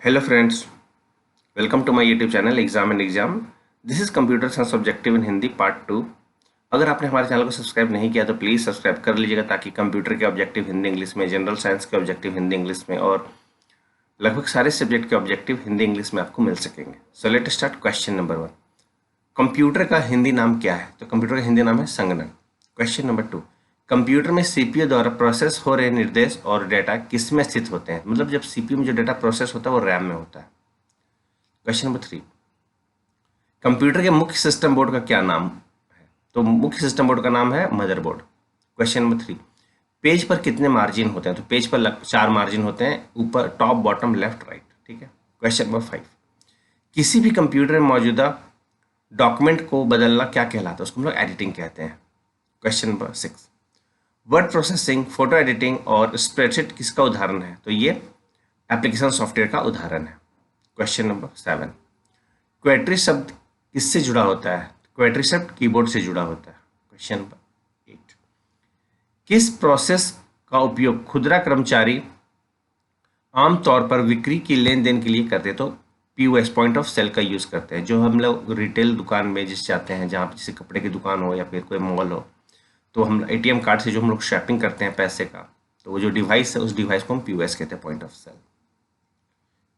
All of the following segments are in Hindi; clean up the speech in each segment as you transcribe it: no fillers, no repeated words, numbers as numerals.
Hello friends, welcome to my YouTube channel exam and exam. This is computer science objective in Hindi part 2। अगर आपने हमारे चैनल को सब्सक्राइब नहीं किया तो प्लीज़ सब्सक्राइब कर लीजिएगा ताकि कंप्यूटर के ऑब्जेक्टिव हिंदी इंग्लिश में, जनरल साइंस के ऑब्जेक्टिव हिंदी इंग्लिश में और लगभग सारे सब्जेक्ट के ऑब्जेक्टिव हिंदी इंग्लिश में आपको मिल सकेंगे। So let start. Question number 1, computer का हिंदी नाम क्या है? तो कंप्यूटर का हिंदी नाम है संगणक। क्वेश्चन नंबर 2, कंप्यूटर में सीपीयू द्वारा प्रोसेस हो रहे निर्देश और डेटा किस में स्थित होते हैं? मतलब जब सीपीयू में जो डेटा प्रोसेस होता है वो रैम में होता है। क्वेश्चन नंबर 3, कंप्यूटर के मुख्य सिस्टम बोर्ड का क्या नाम है? तो मुख्य सिस्टम बोर्ड का नाम है मदरबोर्ड। क्वेश्चन नंबर 3, पेज पर कितने मार्जिन होते हैं? तो पेज पर 4 मार्जिन होते हैं, ऊपर, टॉप, बॉटम, लेफ्ट, राइट। ठीक है। क्वेश्चन नंबर 5, किसी भी कंप्यूटर में मौजूदा डॉक्यूमेंट को बदलना क्या कहलाता है? उसको हम लोग एडिटिंग कहते हैं। Question number 6, word processing, photo editing और स्प्रेडशीट किसका उदाहरण है? तो ये एप्लीकेशन सॉफ्टवेयर का उदाहरण है। क्वेश्चन नंबर 7, क्वेट्री शब्द किससे जुड़ा होता है? क्वेट्री शब्द कीबोर्ड से जुड़ा होता है। क्वेश्चन नंबर 8, किस प्रोसेस का उपयोग खुदरा कर्मचारी आमतौर पर बिक्री की लेन देन के लिए करते हैं? तो पीओएस, पॉइंट ऑफ सेल का यूज करते हैं। जो हम लोग रिटेल दुकान में जिस जाते हैं, जहाँ जैसे कपड़े की दुकान हो या फिर कोई मॉल हो, तो हम एटीएम कार्ड से जो हम लोग शॉपिंग करते हैं पैसे का, तो वो जो डिवाइस है उस डिवाइस को हम पीओएस कहते हैं, point of sale.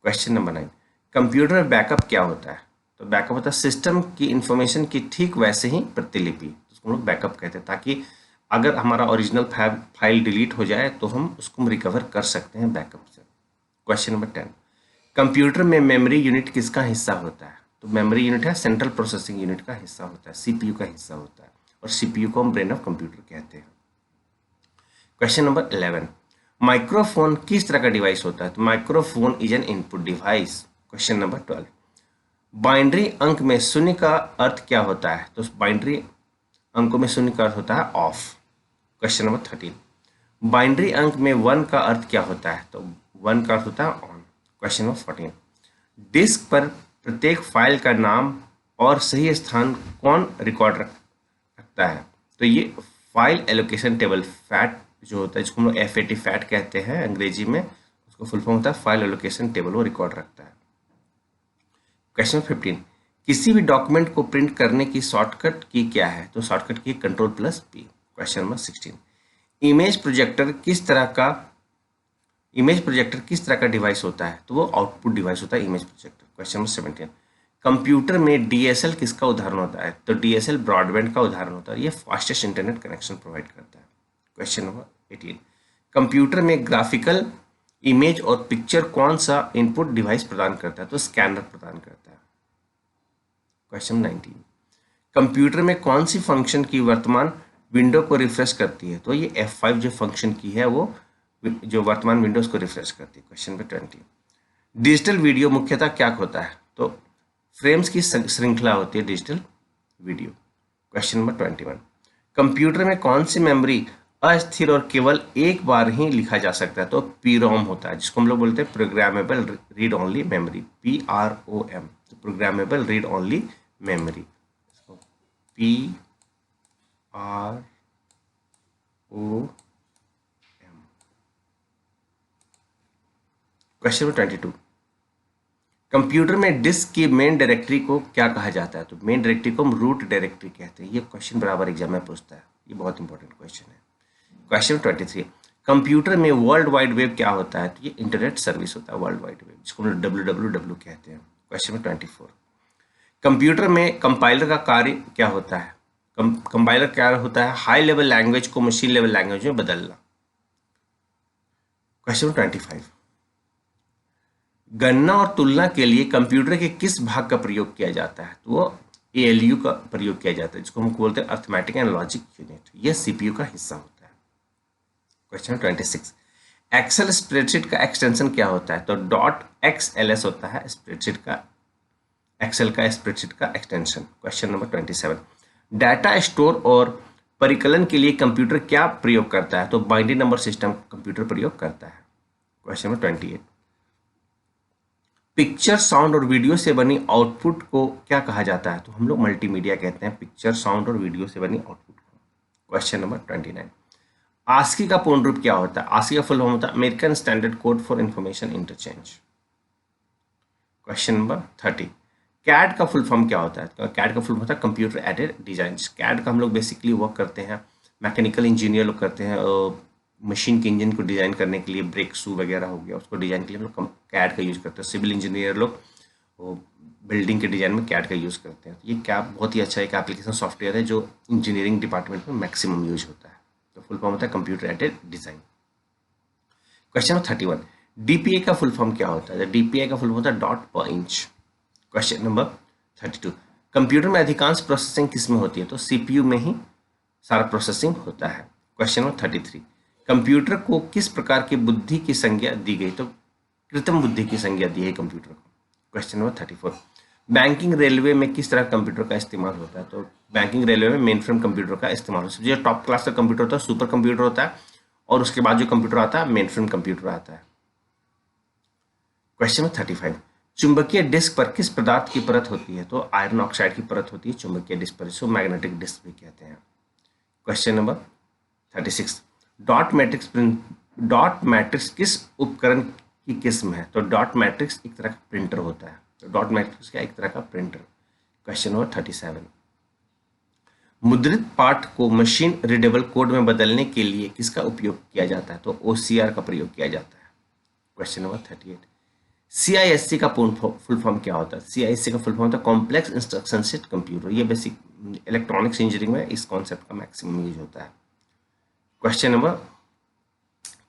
Question number 9, computer में बैकअप क्या होता है? तो बैकअप होता है सिस्टम की इंफॉर्मेशन की ठीक वैसे ही प्रतिलिपि, उसको हम लोग बैकअप कहते हैं, ताकि अगर हमारा ओरिजिनल फाइल डिलीट हो जाए तो हम उसको रिकवर कर सकते हैं बैकअप से। क्वेश्चन नंबर 10, कंप्यूटर में मेमोरी यूनिट किसका हिस्सा होता है? तो मेमोरी यूनिट है सेंट्रल प्रोसेसिंग यूनिट का हिस्सा होता है, सीपीयू का हिस्सा होता है, और सीपीयू को हम ब्रेन ऑफ कंप्यूटर कहते हैं। क्वेश्चन नंबर 11, माइक्रोफोन किस तरह का डिवाइस होता है? तो microphone is an input device. Question number 12, binary अंक में शून्य का अर्थ क्या होता है? तो बाइनरी अंकों में शून्य का अर्थ होता है ऑफ। क्वेश्चन नंबर 13, बाइनरी अंक में 1 का अर्थ क्या होता है? तो 1 का अर्थ होता है ऑन। क्वेश्चन नंबर 14, डिस्क पर प्रत्येक फाइल का नाम और सही स्थान कौन रिकॉर्ड रखता है? तो ये फाइल एलोकेशन टेबल, फैट जो होता है, जिसको हम लोग FAT फैट कहते हैं अंग्रेजी में, उसको फुल फॉर्म होता है फाइल एलोकेशन टेबल, वो रिकॉर्ड रखता है। क्वेश्चन 15, किसी भी डॉक्यूमेंट को प्रिंट करने की शॉर्टकट की क्या है? तो शॉर्टकट की Ctrl+P। Question number 16, image projector किस तरह का डिवाइस होता है? तो वो आउटपुट डिवाइस होता है image projector. Question number 17, computer में डीएसएल किसका उदाहरण होता है? तो डीएसएल ब्रॉडबैंड का उदाहरण होता है, ये फास्टेस्ट इंटरनेट कनेक्शन प्रोवाइड करता है। क्वेश्चन नंबर 18, कंप्यूटर में ग्राफिकल इमेज और पिक्चर कौन सा इनपुट डिवाइस प्रदान करता है? तो स्कैनर प्रदान करता है। क्वेश्चन 19, कंप्यूटर में कौन सी फंक्शन की वर्तमान विंडो को रिफ्रेश करती है? तो ये F5 जो फंक्शन की है वो जो वर्तमान विंडोज को रिफ्रेश करती है। क्वेश्चन नंबर 20, डिजिटल वीडियो मुख्यतः क्या होता है? तो फ्रेम्स की श्रृंखला होती है digital video. Question number 21, computer में कौन सी मेमोरी अस्थिर और केवल एक बार ही लिखा जा सकता है? तो PROM होता है, जिसको हम लोग बोलते हैं programmable read only memory, PROM, programmable read only memory, PROM। Question number 22, computer में डिस्क की मेन डायरेक्टरी को क्या कहा जाता है? तो मेन डायरेक्टरी को हम रूट डायरेक्टरी कहते हैं। ये क्वेश्चन बराबर एग्जाम में पूछता है, ये बहुत इंपॉर्टेंट क्वेश्चन है। क्वेश्चन 23, कंप्यूटर में वर्ल्ड वाइड वेब क्या होता है? तो ये इंटरनेट सर्विस होता है, वर्ल्ड वाइड वेब, जिसको हम WWW कहते हैं। क्वेश्चन नंबर 24, कंप्यूटर में कंपाइलर का कार्य क्या होता है? कंपाइलर क्या होता है? हाई लेवल लैंग्वेज को मशीन लेवल लैंग्वेज में बदलना। क्वेश्चन नंबर 25, गणना और तुलना के लिए कंप्यूटर के किस भाग का प्रयोग किया जाता है? तो वो ALU का प्रयोग किया जाता है, जिसको हम बोलते हैं अर्थमेटिक एंड लॉजिक यूनिट, यह CPU का हिस्सा होता है। क्वेश्चन 26, एक्सेल स्प्रेडशीट का एक्सटेंशन क्या होता है? तो .xls होता है स्प्रेडशीट का, एक्सेल का स्प्रेडशीट का extension. Question number 27, data store और परिकलन के लिए कंप्यूटर क्या प्रयोग करता है? तो बाइनरी नंबर सिस्टम कंप्यूटर प्रयोग करता है। क्वेश्चन नंबर 28, पिक्चर, साउंड और वीडियो से बनी आउटपुट को क्या कहा जाता है? तो हम लोग मल्टीमीडिया कहते हैं पिक्चर, साउंड और वीडियो से बनी आउटपुट को। क्वेश्चन नंबर 29, आस्की का पूर्ण रूप क्या होता है? आस्की का फुल फॉर्म होता है American standard code for information interchange. Question number 30, CAD का फुल फॉर्म क्या होता है? तो कैड का फुल फॉर्म होता है कंप्यूटर एडेड डिजाइन। कैड का हम लोग बेसिकली वर्क करते हैं, मैकेनिकल इंजीनियर लोग करते हैं, मशीन के इंजन को डिजाइन करने के लिए, ब्रेक शू वगैरह हो गया, उसको डिजाइन के लिए हम लोग कैड का यूज करते हैं। सिविल इंजीनियर लोग बिल्डिंग के डिजाइन में कैड का यूज करते हैं। तो ये क्या बहुत ही अच्छा एक एप्लीकेशन सॉफ्टवेयर है जो इंजीनियरिंग डिपार्टमेंट में मैक्सिमम यूज होता है। तो फुल फॉर्म होता है computer aided design. Question number 31, DPA का फुल फॉर्म क्या होता है? डीपीए का फुल फॉर्म होता है डॉट पर इंच। क्वेश्चन नंबर 32, कंप्यूटर में अधिकांश प्रोसेसिंग किस में होती है? तो सीपीयू में ही सारा प्रोसेसिंग होता है। क्वेश्चन नंबर 33, कंप्यूटर को किस प्रकार की बुद्धि की संज्ञा दी गई? तो कृत्रिम बुद्धि की संज्ञा दी है कंप्यूटर को। क्वेश्चन नंबर 34, बैंकिंग रेलवे में किस तरह कंप्यूटर का इस्तेमाल होता है? तो बैंकिंग रेलवे में मेन फ्रेम कंप्यूटर का इस्तेमाल होता है। जो टॉप क्लास का कंप्यूटर होता है सुपर कंप्यूटर होता है, और उसके बाद जो कंप्यूटर आता है मेन फ्रेम कंप्यूटर आता है। क्वेश्चन नंबर 35, चुंबकीय डिस्क पर किस पदार्थ की परत होती है? तो आयरन ऑक्साइड की परत होती है चुंबकीय डिस्क पर, जिसको मैग्नेटिक डिस्क भी कहते हैं। क्वेश्चन नंबर 36, डॉट मैट्रिक्स किस उपकरण की किस्म है? तो डॉट मैट्रिक्स एक तरह का प्रिंटर होता है। तो डॉट मैट्रिक्स का एक तरह का प्रिंटर। क्वेश्चन नंबर 37, मुद्रित पाठ को मशीन रीडेबल कोड में बदलने के लिए किसका उपयोग किया जाता है? तो ओसीआर का प्रयोग किया जाता है। क्वेश्चन नंबर 38, सीआईएससी का फुल फॉर्म क्या होता है? सीआईएससी का फुल फॉर्म होता है कॉम्प्लेक्स इंस्ट्रक्शन सेट कंप्यूटर। ये बेसिक इलेक्ट्रॉनिक्स इंजीनियरिंग में इस कॉन्सेप्ट का मैक्सिमम यूज होता है। क्वेश्चन नंबर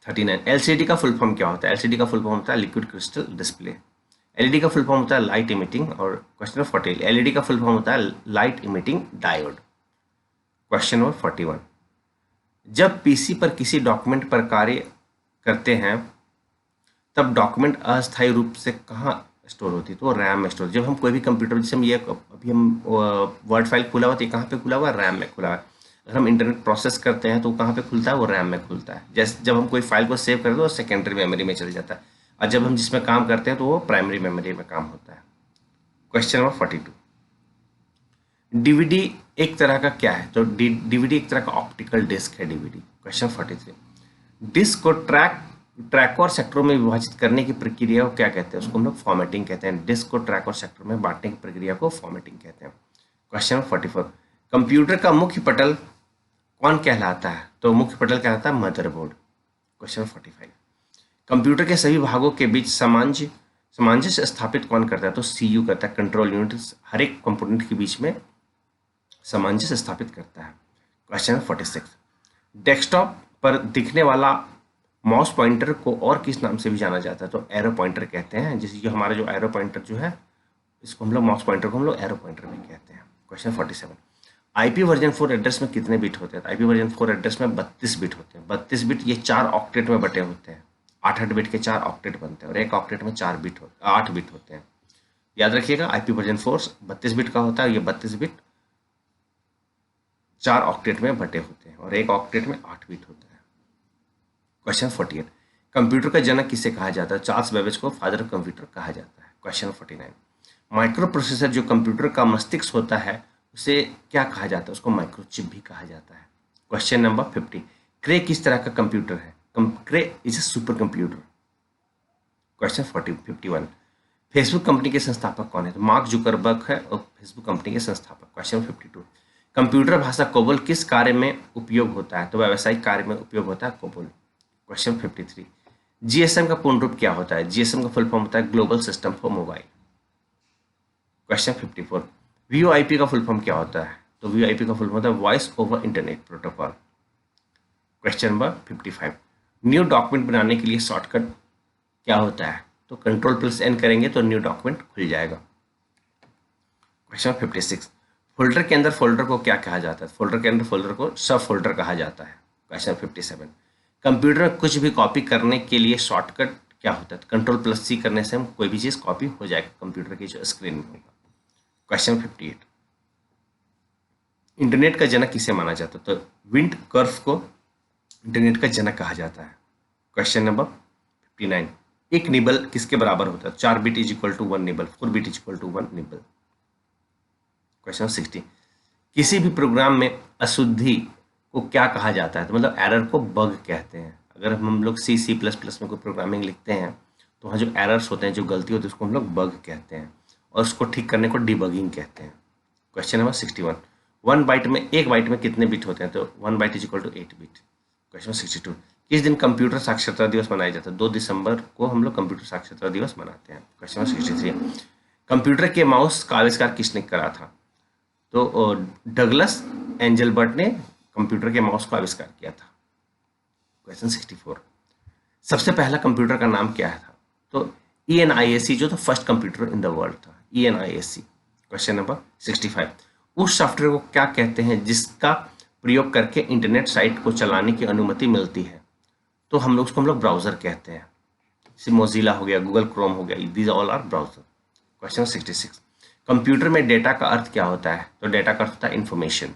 39, एलसीडी का फुल फॉर्म क्या होता है? एलसीडी का फुल फॉर्म होता है लिक्विड क्रिस्टल डिस्प्ले। एलईडी का फुल फॉर्म होता है लाइट इमिटिंग। और क्वेश्चन नंबर 40, एलईडी का फुल फॉर्म होता है light emitting diode. Question number 41, जब पीसी पर किसी डॉक्यूमेंट पर कार्य करते हैं तब डॉक्यूमेंट अस्थायी रूप से कहाँ स्टोर होती है? तो रैम में स्टोर। जब हम कोई भी कंप्यूटर, जैसे हम ये अभी हम वर्ड फाइल खुला हुआ तो ये कहाँ पे खुला हुआ है? रैम में खुला हुआ है। अगर हम इंटरनेट प्रोसेस करते हैं तो कहाँ पे खुलता है? वो रैम में खुलता है। जैसे जब हम कोई फाइल को सेव करते हैं तो सेकेंडरी मेमोरी में चल जाता है, और जब हम जिसमें काम करते हैं तो वो प्राइमरी मेमोरी में काम होता है। क्वेश्चन नंबर 42, डीवीडी एक तरह का क्या है? तो डीवीडी एक तरह का ऑप्टिकल डिस्क है डीवीडी। क्वेश्चन 43, डिस्क को ट्रैक और सेक्टरों में विभाजित करने की प्रक्रिया को क्या कहते हैं? उसको हम लोग फॉर्मेटिंग कहते हैं। डिस्क को ट्रैक और सेक्टर में बांटने की प्रक्रिया को फॉर्मेटिंग कहते हैं। क्वेश्चन नंबर 44, कंप्यूटर का मुख्य पटल कौन कहलाता है? तो मुख्य पटल कहलाता है मदरबोर्ड। क्वेश्चन 45, कंप्यूटर के सभी भागों के बीच सामंजस्य स्थापित कौन करता है? तो सीयू करता है। कंट्रोल यूनिट हर एक कंपोनेंट के बीच में सामंजस्य स्थापित करता है। क्वेश्चन 46, डेस्कटॉप पर दिखने वाला माउस पॉइंटर को और किस नाम से भी जाना जाता है? तो एरो पॉइंटर कहते हैं। जैसे जो हमारा जो एरो पॉइंटर जो है, इसको हम लोग माउस पॉइंटर को हम लोग एरो पॉइंटर भी कहते हैं। क्वेश्चन 47, आईपी वर्जन 4 एड्रेस में कितने बिट होते हैं? आईपी वर्जन 4 एड्रेस में 32 बिट होते हैं। 32 बिट ये 4 ऑक्टेट में बटे होते हैं। 8 बिट के 4 ऑक्टेट बनते हैं, और एक ऑक्टेट में 8 बिट होते हैं। याद रखिएगा, आईपी वर्जन 4 32 बिट का होता है। ये 32 बिट 4 ऑक्टेट में बटे होते हैं, और एक ऑक्टेट में 8 बिट होता है। क्वेश्चन 48, कंप्यूटर का जनक किसे कहा जाता है? चार्ल्स बेबेज को फादर ऑफ कंप्यूटर कहा जाता है। क्वेश्चन 49, माइक्रो प्रोसेसर जो कंप्यूटर का मस्तिष्क होता है उसे क्या कहा जाता है? उसको माइक्रोचिप भी कहा जाता है। क्वेश्चन नंबर 50, क्रे किस तरह का कंप्यूटर है? Cray is a super computer. Question 51, Facebook company के संस्थापक कौन है? तो मार्क जुकरबर्ग है और फेसबुक कंपनी के संस्थापक। क्वेश्चन 52, कंप्यूटर भाषा कोबोल किस कार्य में उपयोग होता है? तो व्यावसायिक कार्य में उपयोग होता है कोबोल। क्वेश्चन 53, जीएसएम का पूर्ण रूप क्या होता है? जीएसएम का फुल फॉर्म होता है global system for mobile. Question 54, VoIP का फुल फॉर्म क्या होता है? तो वीओआईपी का फुल फॉर्म होता है voice over internet protocol. Question number 55, new document बनाने के लिए शॉर्टकट क्या होता है? तो Ctrl+N करेंगे तो न्यू डॉक्यूमेंट खुल जाएगा। क्वेश्चन 56, फोल्डर के अंदर फोल्डर को क्या कहा जाता है? फोल्डर के अंदर फोल्डर को सब फोल्डर कहा जाता है। क्वेश्चन 57, कंप्यूटर में कुछ भी कॉपी करने के लिए शॉर्टकट क्या होता है? Ctrl+C करने से हम कोई भी चीज़ कॉपी हो जाएगा कंप्यूटर की जो स्क्रीन में होगा। क्वेश्चन 58, इंटरनेट का जनक किसे माना जाता है? तो विंड कर्फ को इंटरनेट का जनक कहा जाता है। क्वेश्चन नंबर 59, एक निबल किसके बराबर होता है? 4 bit is equal to 1 nibble, 4 bit is equal to 1 nibble. Question 60, किसी भी प्रोग्राम में अशुद्धि को क्या कहा जाता है? तो मतलब एरर को बग कहते हैं। अगर हम लोग C++ में कोई प्रोग्रामिंग लिखते हैं तो वहाँ जो एरर्स होते हैं, जो गलती होती है, उसको हम लोग बग कहते हैं, और उसको ठीक करने को डिबगिंग कहते हैं। क्वेश्चन नंबर 61, 1 बाइट में कितने बिट होते हैं? तो 1 byte is equal to 8 bit. Question 62, किस दिन कंप्यूटर साक्षरता दिवस मनाया जाता है? 2 दिसंबर को हम लोग कंप्यूटर साक्षरता दिवस मनाते हैं। क्वेश्चन नंबर 63, कंप्यूटर के माउस का आविष्कार किसने करा था? तो डगलस एंजलबर्ट ने कंप्यूटर के माउस का आविष्कार किया था। क्वेश्चन 64, सबसे पहला कंप्यूटर का नाम क्या था? तो ENIAC जो था first computer in the world था, ENIAC। क्वेश्चन नंबर 65, उस सॉफ्टवेयर को क्या कहते हैं जिसका प्रयोग करके इंटरनेट साइट को चलाने की अनुमति मिलती है? तो हम लोग उसको ब्राउजर कहते हैं, जैसे मोजिला हो गया, गूगल क्रोम हो गया, these all are browser. Question 66, computer में डेटा का अर्थ क्या होता है? तो डेटा का अर्थ होता है information.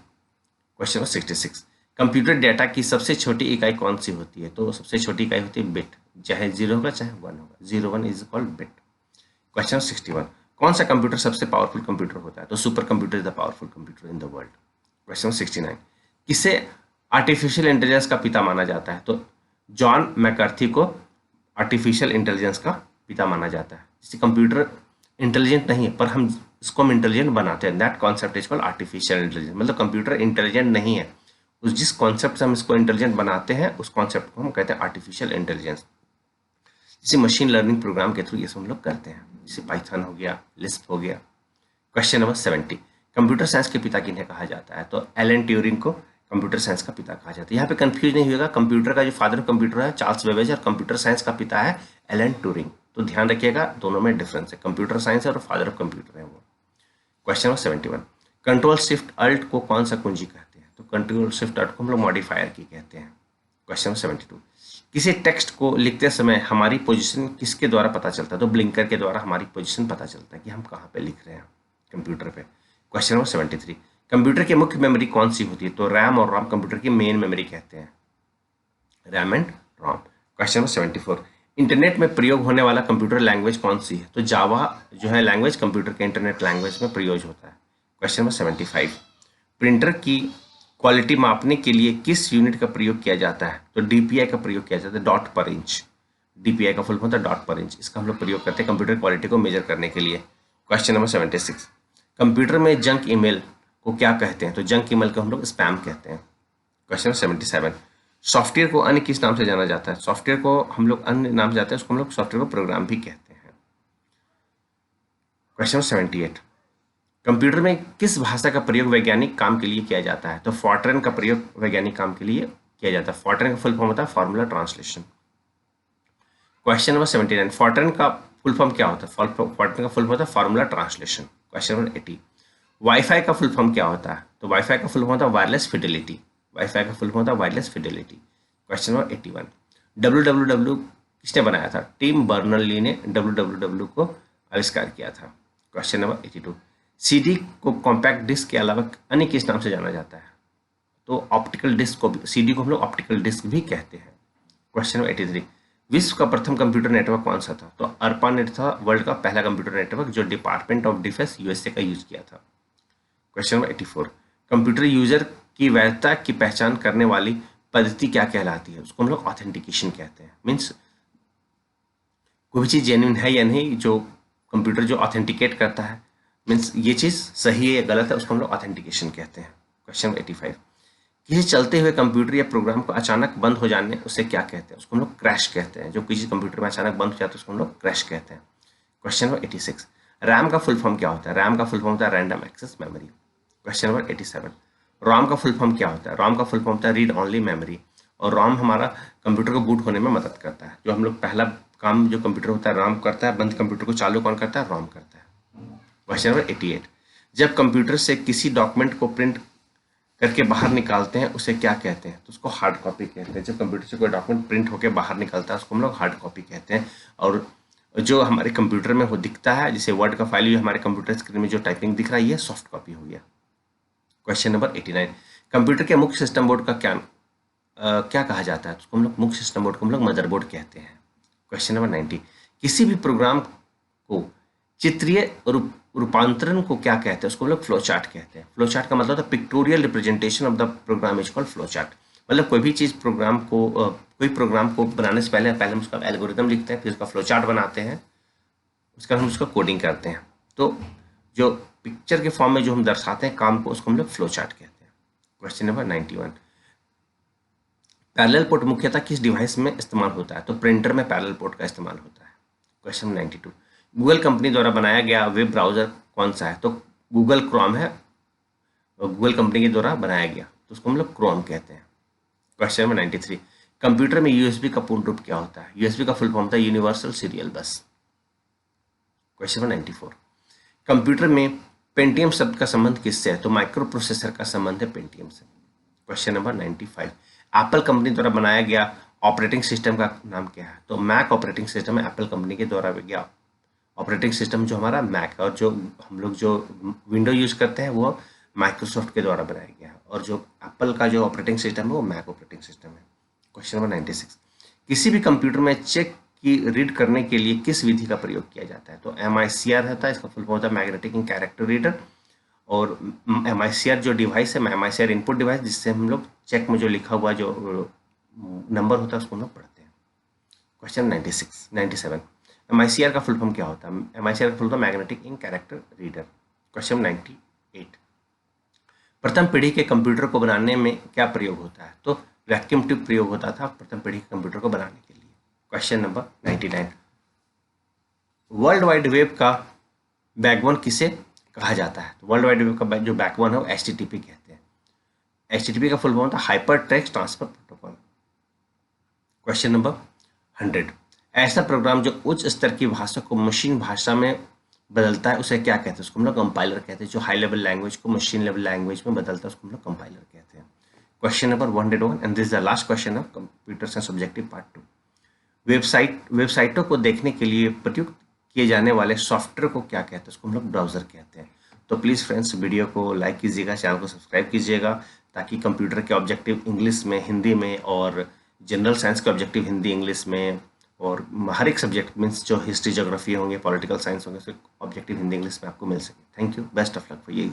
Question number 66, computer data की सबसे छोटी इकाई कौन सी होती है? तो सबसे छोटी इकाई होती है बिट, चाहे 0 होगा चाहे 1 होगा, 0 1 इज कॉल्ड बिट। क्वेश्चन 61, कौन सा कंप्यूटर सबसे पावरफुल कंप्यूटर होता है? तो super computer is the powerful computer in the world. Question 69, किसे आर्टिफिशियल इंटेलिजेंस का पिता माना जाता है? तो जॉन मैकार्थी को आर्टिफिशियल इंटेलिजेंस का पिता माना जाता है। जैसे कंप्यूटर इंटेलिजेंट नहीं है, पर हम इसको इंटेलिजेंट बनाते हैं, that concept is called artificial intelligence. मतलब कंप्यूटर इंटेलिजेंट नहीं है, उस जिस कॉन्सेप्ट से हम इसको इंटेलिजेंट बनाते हैं, उस कॉन्सेप्ट को हम कहते हैं आर्टिफिशियल इंटेलिजेंस। जैसे मशीन लर्निंग प्रोग्राम के थ्रू ये सब हम लोग करते हैं, जैसे पाइथन हो गया, लिस्प हो गया। क्वेश्चन नंबर 70, कंप्यूटर साइंस के पिता किन्हें कहा जाता है? तो एलन ट्यूरिंग को कंप्यूटर साइंस का पिता कहा जाता है। यहाँ पे कंफ्यूज नहीं होगा, कंप्यूटर का जो फादर ऑफ कंप्यूटर है चार्ल्स बेबेज, और कंप्यूटर साइंस का पिता है एलन ट्यूरिंग। तो ध्यान रखिएगा, दोनों में डिफरेंस है, कंप्यूटर साइंस और फादर ऑफ कंप्यूटर है वो। Question number 71, control shift alt को कौन सा कुंजी कहते हैं? तो कंट्रोल शिफ्ट अल्ट को हम लोग मॉडिफायर की कहते हैं। क्वेश्चन नंबर 72, किसी टेक्स्ट को लिखते समय हमारी पोजीशन किसके द्वारा पता चलता है? तो ब्लिंकर के द्वारा हमारी पोजीशन पता चलता है कि हम कहाँ पे लिख रहे हैं कंप्यूटर पे। क्वेश्चन नंबर 73, कंप्यूटर की मुख्य मेमोरी कौन सी होती है? तो रैम और रोम कंप्यूटर की मेन मेमोरी कहते हैं, RAM and ROM. Question number 74, internet में प्रयोग होने वाला कंप्यूटर लैंग्वेज कौन सी है? तो जावा जो है लैंग्वेज कंप्यूटर के इंटरनेट लैंग्वेज में प्रयोग होता है। क्वेश्चन नंबर 75, प्रिंटर की क्वालिटी मापने के लिए किस यूनिट का प्रयोग किया जाता है? तो DPI का प्रयोग किया जाता है, डॉट पर इंच। DPI का फुल फॉर्म होता है डॉट पर इंच, इसका हम लोग प्रयोग करते हैं कंप्यूटर क्वालिटी को मेजर करने के लिए। क्वेश्चन नंबर 76, कंप्यूटर में जंक ईमेल को क्या कहते हैं? तो जंक ईमेल को हम लोग स्पैम कहते हैं। क्वेश्चन नंबर 77, सॉफ्टवेयर को अन्य किस नाम से जाना जाता है? सॉफ्टवेयर को हम लोग अन्य नाम से जाते हैं, उसको हम लोग सॉफ्टवेयर को प्रोग्राम भी कहते हैं। क्वेश्चन नंबर 78, कंप्यूटर में किस भाषा का प्रयोग वैज्ञानिक काम के लिए किया जाता है? तो फॉर्ट्रैन का प्रयोग वैज्ञानिक काम के लिए किया जाता है। फॉर्ट्रैन का फुल फॉर्म होता है फॉर्मूला ट्रांसलेशन। क्वेश्चन नंबर 79, फॉर्ट्रैन का फुल फॉर्म क्या होता है? फॉर्ट्रैन का फुल फॉर्म होता है formula translation. Question number 80, wifi का फुल फॉर्म क्या होता है? तो वाईफाई का फुल फॉर्म होता है वायरलेस फिडेलिटी। वाईफाई का फुल फॉर्म होता है wireless Fidelity. Question number 81, WWW किसने बनाया था? टिम बर्नर्स-ली ने WWW को आविष्कार किया था। क्वेश्चन नंबर 82, CD को कॉम्पैक्ट डिस्क के अलावा अन्य किस नाम से जाना जाता है? तो ऑप्टिकल डिस्क को CD को हम लोग ऑप्टिकल डिस्क भी कहते हैं। क्वेश्चन नंबर 83, विश्व का प्रथम कंप्यूटर नेटवर्क कौन सा था? तो ARPANET था वर्ल्ड का पहला कंप्यूटर नेटवर्क जो डिपार्टमेंट ऑफ डिफेंस USA का यूज किया था। क्वेश्चन नंबर 84, कंप्यूटर यूजर की वैधता की पहचान करने वाली पद्धति क्या कहलाती है? उसको हम लोग ऑथेंटिकेशन कहते हैं। मीन्स कोई भी चीज़ जेन्युइन है या नहीं, जो कंप्यूटर जो ऑथेंटिकेट करता है, मीन्स ये चीज़ सही है या गलत है, उसको हम लोग ऑथेंटिकेशन कहते हैं। क्वेश्चन नंबर 85, किसी चलते हुए कंप्यूटर या प्रोग्राम को अचानक बंद हो जाने उसे क्या कहते हैं? उसको हम लोग क्रैश कहते हैं। जो किसी कंप्यूटर में अचानक बंद हो जाता है उसको हम लोग क्रैश कहते हैं। क्वेश्चन नंबर 86, रैम का फुल फॉर्म क्या होता है? रैम का फुल फॉर्म होता है random access memory. Question number 87, ROM का फुल फॉर्म क्या होता है? रोम का फुल फॉर्म होता है रीड ओनली मेमोरी। और रोम हमारा कंप्यूटर को बूट होने में मदद करता है। जो हम लोग पहला काम जो कंप्यूटर होता है रोम करता है, बंद कंप्यूटर को चालू कौन करता है? रोम करता है। क्वेश्चन नंबर 88, जब कंप्यूटर से किसी डॉक्यूमेंट को प्रिंट करके बाहर निकालते हैं उसे क्या कहते हैं? तो उसको हार्ड कॉपी कहते हैं। जब कंप्यूटर से कोई डॉक्यूमेंट प्रिंट होकर बाहर निकलता है उसको हम लोग हार्ड कॉपी कहते हैं। और जो हमारे कंप्यूटर में वो दिखता है, जैसे वर्ड का फाइल हमारे कंप्यूटर स्क्रीन में जो टाइपिंग दिख रहा है, ये सॉफ्ट कॉपी हो गया। क्वेश्चन नंबर 89, कंप्यूटर के मुख्य सिस्टम बोर्ड का क्या कहा जाता है? तो उसको हम लोग मुख्य सिस्टम बोर्ड को हम लोग मदरबोर्ड कहते हैं। क्वेश्चन नंबर 90, किसी भी प्रोग्राम को चित्रीय रूपांतरण को क्या कहते हैं? उसको हम लोग फ्लो चार्ट कहते हैं। फ्लो चार्ट का मतलब होता है pictorial representation of the program is called flow chart. मतलब कोई भी चीज़ प्रोग्राम को कोई कोई प्रोग्राम को बनाने से पहले हम उसका एल्गोरिदम लिखते हैं, फिर उसका फ्लो चार्ट बनाते हैं, उसका हम उसका कोडिंग करते हैं। तो जो पिक्चर के फॉर्म में जो हम दर्शाते हैं काम को, उसको हम लोग फ्लो चार्ट कहते हैं। क्वेश्चन नंबर 91, पैरेलल पोर्ट मुख्यतः किस डिवाइस में इस्तेमाल होता है? तो प्रिंटर में पैरेलल पोर्ट का इस्तेमाल होता है। क्वेश्चन 92, गूगल कंपनी द्वारा बनाया गया वेब ब्राउजर कौन सा है? तो गूगल क्रोम है, गूगल कंपनी के द्वारा बनाया गया, तो उसको हम लोग क्रोम कहते हैं। क्वेश्चन नंबर 93, कंप्यूटर में यूएसबी का पूर्ण रूप क्या होता है? यूएसबी का फुल फॉर्म था यूनिवर्सल सीरियल बस। क्वेश्चन नंबर 94, कंप्यूटर में पेंटियम शब्द का संबंध किससे है? तो माइक्रो प्रोसेसर का संबंध है पेंटियम से। क्वेश्चन नंबर 95, एप्पल कंपनी द्वारा बनाया गया ऑपरेटिंग सिस्टम का नाम क्या है? तो मैक ऑपरेटिंग सिस्टम है, एप्पल कंपनी के द्वारा गया ऑपरेटिंग सिस्टम जो हमारा मैक है, और जो हम लोग जो विंडो यूज करते हैं वो माइक्रोसॉफ्ट के द्वारा बनाया गया है, और जो एप्पल का जो ऑपरेटिंग सिस्टम है वो मैक ऑपरेटिंग सिस्टम है। क्वेश्चन नंबर 96, किसी भी कंप्यूटर में चेक की रीड करने के लिए किस विधि का प्रयोग किया जाता है? तो MICR होता है, इसका फुल फॉर्म होता है मैग्नेटिक इन कैरेक्टर रीडर, और MICR जो डिवाइस है, MICR इनपुट डिवाइस, जिससे हम लोग चेक में जो लिखा हुआ जो नंबर होता है उसको हम लोग पढ़ते हैं। क्वेश्चन 97, MICR का फुल फॉर्म क्या होता है? MICR का फुल फॉर्म मैग्नेटिक इन कैरेक्टर रीडर। क्वेश्चन 98, प्रथम पीढ़ी के कंप्यूटर को बनाने में क्या प्रयोग होता है? तो वैक्यूम ट्यूब प्रयोग होता था प्रथम पीढ़ी के कंप्यूटर को बनाने के लिए। Question number 99, world wide web का बैकबोन किसे कहा जाता है? तो वर्ल्ड वाइड वेब का जो बैकबोन है वो HTTP कहते हैं। HTTP का फुल फॉर्म होता है hyper text transfer protocol. Question number 100, ऐसा प्रोग्राम जो उच्च स्तर की भाषा को मशीन भाषा में बदलता है उसे क्या कहते हैं? उसको हम लोग कंपाइलर कहते हैं। जो हाई लेवल लैंग्वेज को मशीन लेवल लैंग्वेज में बदलता है उसको हम लोग कंपाइलर कहते हैं। Question number 101, and this is the last question of computer science objective part 2। वेबसाइटों को देखने के लिए प्रयुक्त किए जाने वाले सॉफ्टवेयर को क्या कहते हैं? उसको हम लोग ब्राउजर कहते हैं। तो प्लीज़ फ्रेंड्स, वीडियो को लाइक कीजिएगा, चैनल को सब्सक्राइब कीजिएगा, ताकि कंप्यूटर के ऑब्जेक्टिव इंग्लिश में, हिंदी में, और जनरल साइंस के ऑब्जेक्टिव हिंदी इंग्लिश में, और हर एक सब्जेक्ट मीन्स जो हिस्ट्री, ज्योग्राफी होंगे, पॉलिटिकल साइंस होंगे, उसके ऑब्जेक्टिव हिंदी इंग्लिश में आपको मिल सके। Thank you, best of luck for ये।